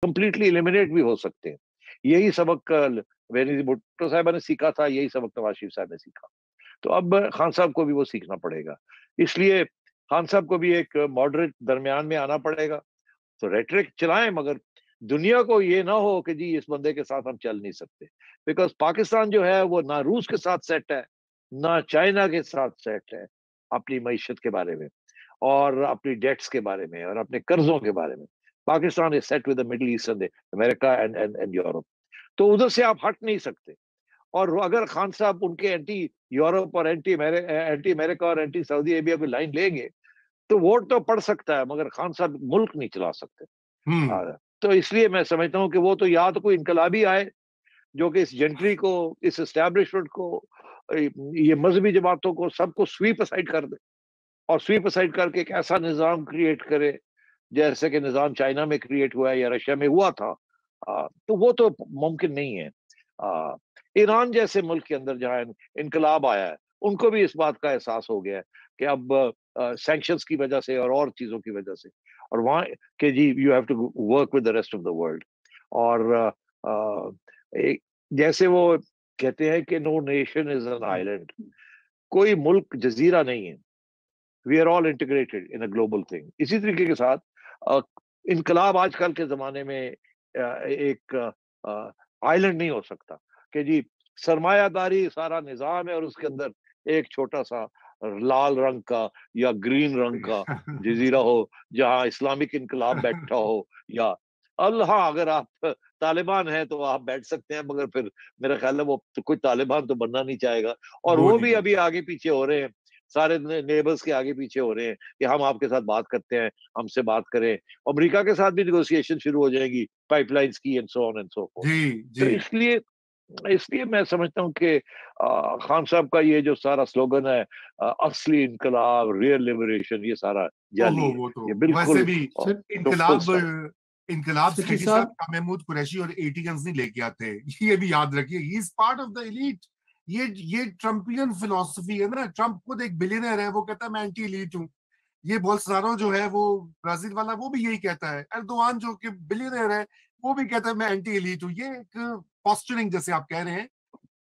Completely eliminate بھی ہو سکتے ہیں. یہی سبق بینظیر بھٹو صاحبہ نے سیکھا تھا, یہی سبق نواز شریف صاحب نے سیکھا. تو اب خان صاحب کو بھی وہ سیکھنا پڑے گا. اس لیے خان صاحب کو بھی ایک ماڈریٹ درمیان میں آنا پڑے گا. تو ریٹرک چلائیں, مگر دنیا کو یہ نہ ہو کہ جی اس بندے کے ساتھ ہم چل نہیں سکتے. بیکاز پاکستان جو ہے وہ نہ روس کے ساتھ سیٹ ہے, نہ چائنا کے ساتھ سیٹ ہے اپنی معیشت کے بارے میں, اور اپنی ڈیٹس کے بارے میں, اور اپنے قرضوں کے بارے میں. Pakistan is set with middle east and America and Europe. تو ادھر سے آپ ہٹ نہیں سکتے. اور اگر خان صاحب ان کے اینٹی یورپ اور اینٹی امریکہ اور اینٹی سعودی عربیہ کی لائن لیں گے تو ووٹ تو پڑ سکتا ہے, مگر خان صاحب ملک نہیں چلا سکتے. تو اس لیے میں سمجھتا ہوں کہ وہ تو یا تو کوئی انقلابی آئے جو کہ اس جنٹری کو, اس اسٹیبلشمنٹ کو, یہ مذہبی جماعتوں کو, سب کو سویپ اسائڈ کر دے, اور سویپ اسائڈ کر کے ایک ایسا نظام کریٹ کرے جیسے کہ نظام چائنا میں کریٹ ہوا ہے یا رشیا میں ہوا تھا. تو وہ تو ممکن نہیں ہے. ایران جیسے ملک کے اندر جہاں انقلاب آیا ہے, ان کو بھی اس بات کا احساس ہو گیا ہے کہ اب سینکشنز کی وجہ سے اور چیزوں کی وجہ سے, اور وہاں کہ جی you have to work with the rest of the world. اور جیسے وہ کہتے ہیں کہ no nation is an island, کوئی ملک جزیرہ نہیں ہے. We are all integrated in a global thing. اسی طریقے کے ساتھ انقلاب آج کل کے زمانے میں ایک آئیلینڈ نہیں ہو سکتا کہ جی سرمایہ داری سارا نظام ہے اور اس کے اندر ایک چھوٹا سا لال رنگ کا یا گرین رنگ کا جزیرہ ہو جہاں اسلامک انقلاب بیٹھا ہو. یا اللہ, اگر آپ طالبان ہیں تو آپ بیٹھ سکتے ہیں, مگر پھر میرا خیال ہے وہ کوئی طالبان تو بننا نہیں چاہے گا. اور وہ بھی ابھی آگے پیچھے ہو رہے ہیں, سارے نیبرز کے آگے پیچھے ہو رہے ہیں کہ ہم آپ کے ساتھ بات کرتے ہیں, ہم سے بات کریں. امریکہ کے ساتھ بھی نیگوسیشن شروع ہو جائے گی پائپ لائنز کی and so on and so forth. تو اس لیے میں سمجھتا ہوں کہ خان صاحب کا یہ جو سارا سلوگن ہے اصلی انقلاب, ریئل لبریشن, یہ سارا جعلی ہے. یہ بالکل انقلاب صاحب محمود قریشی اور ایٹینز نہیں لے کے آتے, یہ بھی یاد رکھیے. He is part of the elite. یہ ٹرمپین فلسفی ہے نا. ٹرمپ خود ایک بلینئر ہے, وہ کہتا ہے میں اینٹی ایلیٹ ہوں. یہ بولسونارو جو ہے وہ برازیل والا, وہ بھی یہی کہتا ہے. ایردوان جو کہ بلینئر ہے, وہ بھی کہتا ہے میں اینٹی ایلیٹ ہوں. یہ ایک پوسچرنگ جیسے آپ کہہ رہے ہیں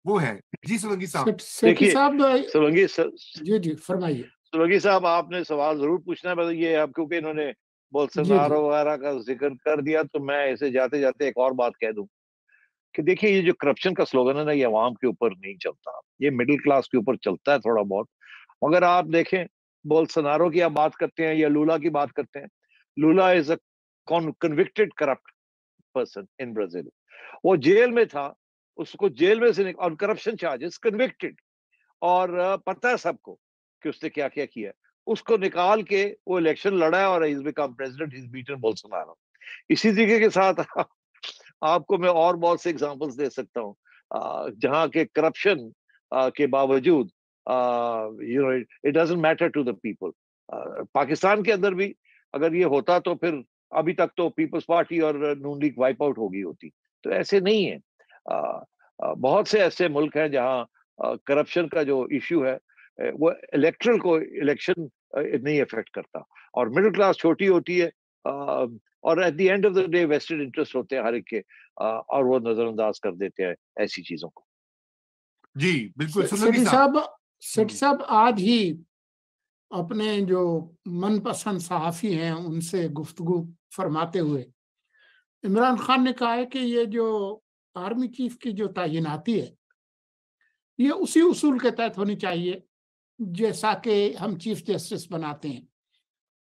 وہ ہے. جی سولنگی صاحب. دیکھیے جی فرمائیے. سولنگی صاحب آپ نے سوال ضرور پوچھنا ہے. یہ اب کیونکہ انہوں نے بولسونارو وغیرہ کا ذکر کر دیا تو میں اسے جاتے جاتے ایک اور بات کہہ دوں کہ دیکھیے یہ جو کرپشن کا سلوگن ہے نا, یہ عوام کے اوپر نہیں چلتا, یہ مڈل کلاس کے اوپر چلتا ہے تھوڑا بہت. مگر آپ دیکھیں بولسونارو کی آپ بات کرتے ہیں یا لولا کی بات کرتے ہیں, Lula is a convicted corrupt person in Brazil. وہ جیل میں تھا, اس کو جیل میں سے اور کرپشن چارجز کنوکٹڈ, اور پتہ ہے سب کو کہ اس نے کیا کیا کیا. اس کو نکال کے وہ الیکشن لڑا ہے اور he's become president, he's beaten Bolsonaro. اسی طریقے کے ساتھ آپ کو میں اور بہت سے ایگزامپلس دے سکتا ہوں جہاں کے کرپشن کے باوجود it doesn't matter to the people. Pakistan کے اندر بھی اگر یہ ہوتا تو پھر ابھی تک تو پیپلز پارٹی اور نون لیگ وائپ آؤٹ ہو گئی ہوتی. تو ایسے نہیں ہے. بہت سے ایسے ملک ہیں جہاں کرپشن کا جو ایشو ہے وہ الیکٹرل کو الیکشن نہیں افیکٹ کرتا, اور مڈل کلاس چھوٹی ہوتی ہے, اور at the end of the day vested interest ہوتے ہیں ہر ایک کے, اور وہ نظر انداز کر دیتے ہیں ایسی چیزوں کو. جی بالکل. سیٹھی صاحب آج ہی اپنے جو من پسند صحافی ہیں ان سے گفتگو فرماتے ہوئے عمران خان نے کہا ہے کہ یہ جو آرمی چیف کی جو تعیناتی ہے یہ اسی اصول کے تحت ہونی چاہیے جیسا کہ ہم چیف جسٹس بناتے ہیں,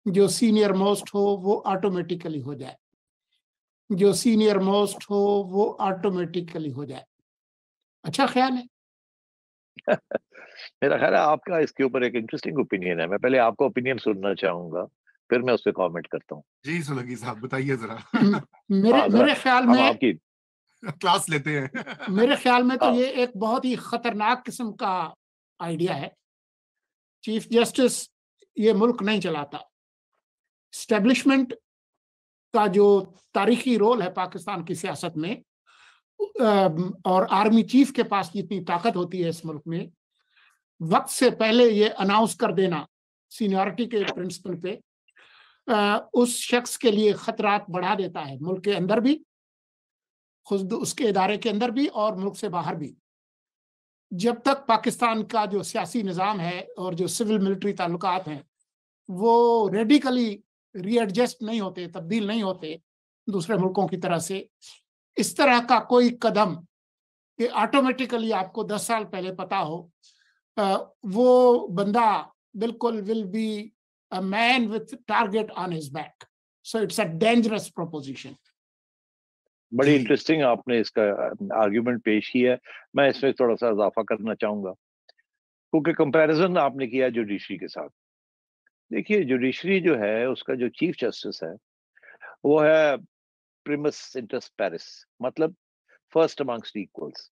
جو سینئر موسٹ ہو وہ آٹومیٹیکلی ہو جائے, جو سینئر موسٹ ہو وہ آٹومیٹیکلی ہو جائے. اچھا خیال ہے؟ میرا خیال ہے آپ کا اس کے اوپر ایک انٹرسٹنگ اوپینین ہے. میں پہلے آپ کا اوپینین سننا چاہوں گا, پھر میں اس پہ کامنٹ کرتا ہوں. جی سولنگی صاحب بتائیے ذرا. میرے خیال میں آپ کی کلاس لیتے ہیں. میرے خیال میں تو یہ ایک بہت ہی خطرناک قسم کا آئیڈیا ہے. چیف جسٹس یہ ملک نہیں چلاتا. اسٹیبلشمنٹ کا جو تاریخی رول ہے پاکستان کی سیاست میں, اور آرمی چیف کے پاس جتنی طاقت ہوتی ہے اس ملک میں, وقت سے پہلے یہ اناؤنس کر دینا سینیورٹی کے پرنسپل پہ اس شخص کے لیے خطرات بڑھا دیتا ہے، ملک کے اندر بھی، خود اس کے ادارے کے اندر بھی اور ملک سے باہر بھی۔ جب تک پاکستان کا جو سیاسی نظام ہے اور جو سول ملٹری تعلقات ہیں وہ ریڈیکلی ری ایڈجسٹ نہیں ہوتے، تبدیل نہیں ہوتے دوسرے ملکوں کی طرح سے، اس طرح کا کوئی قدم کہ آٹومیٹیکلی آپ کو 10 سال پہلے پتا ہو، وہ بندہ بالکل will be a man with target on his back. So it's a dangerous proposition. بڑی انٹرسٹنگ آپ نے اس کا آرگیومنٹ پیش کیا ہے، میں اس میں تھوڑا سا اضافہ کرنا چاہوں گا، کیونکہ کمپیریزن آپ نے کیا جوڈیشری کے ساتھ۔ دیکھیے جوڈیشری جو ہے اس کا جو چیف جسٹس ہے وہ ہے پریمس انٹر پیرس، مطلب فرسٹ امانگسٹ ایکولس،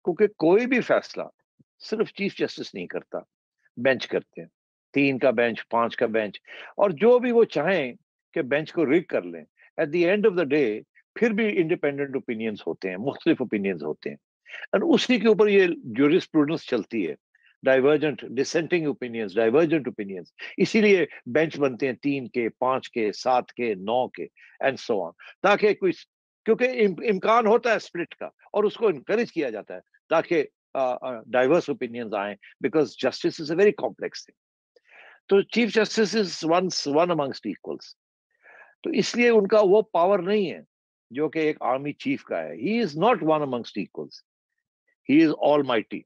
کیونکہ کوئی بھی فیصلہ صرف چیف جسٹس نہیں کرتا، بینچ کرتے ہیں، 3 کا بینچ، 5 کا بینچ، اور جو بھی وہ چاہیں کہ بینچ کو ریگ کر لیں، at the end of the day پھر بھی انڈیپینڈنٹ اوپینینز ہوتے ہیں، مختلف اوپینینز ہوتے ہیں، اور اسی کے اوپر یہ جورسپروڈنس چلتی ہے، divergent dissenting opinions, divergent opinions, اسی لیے بینچ بنتے ہیں 3 کے، 5 کے، 7 کے، 9 کے اینڈ سو آن، تاکہ کوئی، کیونکہ امکان ہوتا ہے اسپلٹ کا اور اس کو انکریج کیا جاتا ہے تاکہ ڈائیورس اوپینینز آئیں، because justice is a very complex thing. تو chief justice is one amongst equals, تو اس لیے ان کا وہ پاور نہیں ہے جو کہ ایک آرمی چیف کا ہے۔ He is not one amongst equals, he is almighty.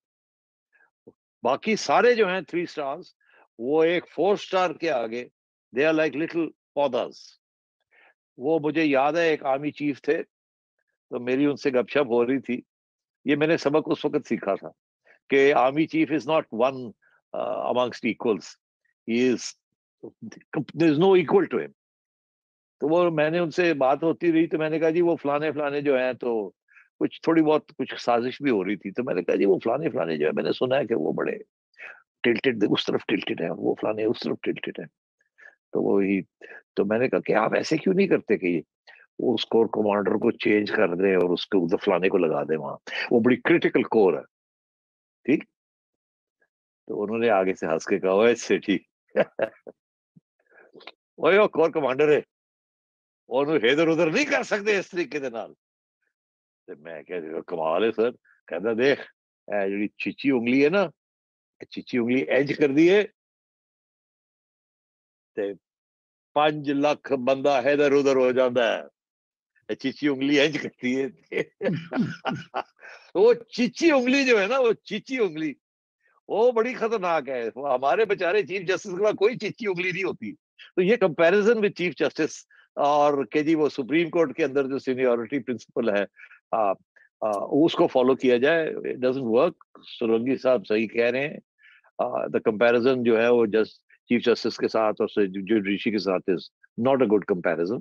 باقی سارے جو ہیں 3 اسٹارز وہ ایک 4 اسٹار کے آگے دے آر لائک لٹل پوداز۔ وہ مجھے یاد ہے ایک آرمی چیف تھے تو میری ان سے گپ شپ ہو رہی تھی، یہ میں نے سبق اس وقت سیکھا تھا کہ army chief is not one amongst equals, he is, there is no equal to him۔ تو وہ میں نے ان سے بات ہوتی رہی تو میں نے کہا جی وہ فلانے جو ہیں تو کچھ تھوڑی بہت کچھ سازش بھی ہو رہی تھی، تو میں نے کہا جی وہ فلانے جو ہے میں نے سنا ہے کہ وہ بڑے ٹلٹڈ، اس طرف ٹلٹڈ ہے، وہ فلانے اس طرف ٹلٹڈ ہے، تو وہی، تو میں نے کہا کہ آپ ایسے کیوں نہیں کرتے کہ وہ اس کور کمانڈر کو چینج کر دیں اور اس کو ادھر فلانے کو لگا دیں وہاں، وہ بڑی کرٹیکل کور ہے، ٹھیک؟ تو انہوں نے آگے سے ہنس کے کہا ایسے ٹھیک وہ کور کمانڈر ہے اور ادھر ادھر نہیں کر سکتے اس طریقے کے نال۔ میں کہ کمال ہے سر، کہتا دیکھ جی چیچی انگلی ہے نا، چیچی انگلی ایج کر دی ہے 5 لاکھ بندہ ادھر ادھر ہو جاتا ہے، چیچی انگلی ایج کرتی ہے وہ چیچی انگلی جو ہے نا، وہ چیچی انگلی وہ بڑی خطرناک ہے، ہمارے بیچارے چیف جسٹس کے بعد کوئی چیچی انگلی نہیں ہوتی۔ تو یہ کمپیریزن وتھ چیف جسٹس اور کہ جی وہ سپریم کورٹ کے اندر جو سینیورٹی پرنسپل ہے اس کو فالو کیا جائے، اٹ ڈزنٹ ورک۔ سولنگی صاحب صحیح کہہ رہے ہیں، دا کمپیریزن جو ہے وہ چیف جسٹس کے ساتھ اور جوڈیشری کے ساتھ is not a good comparison.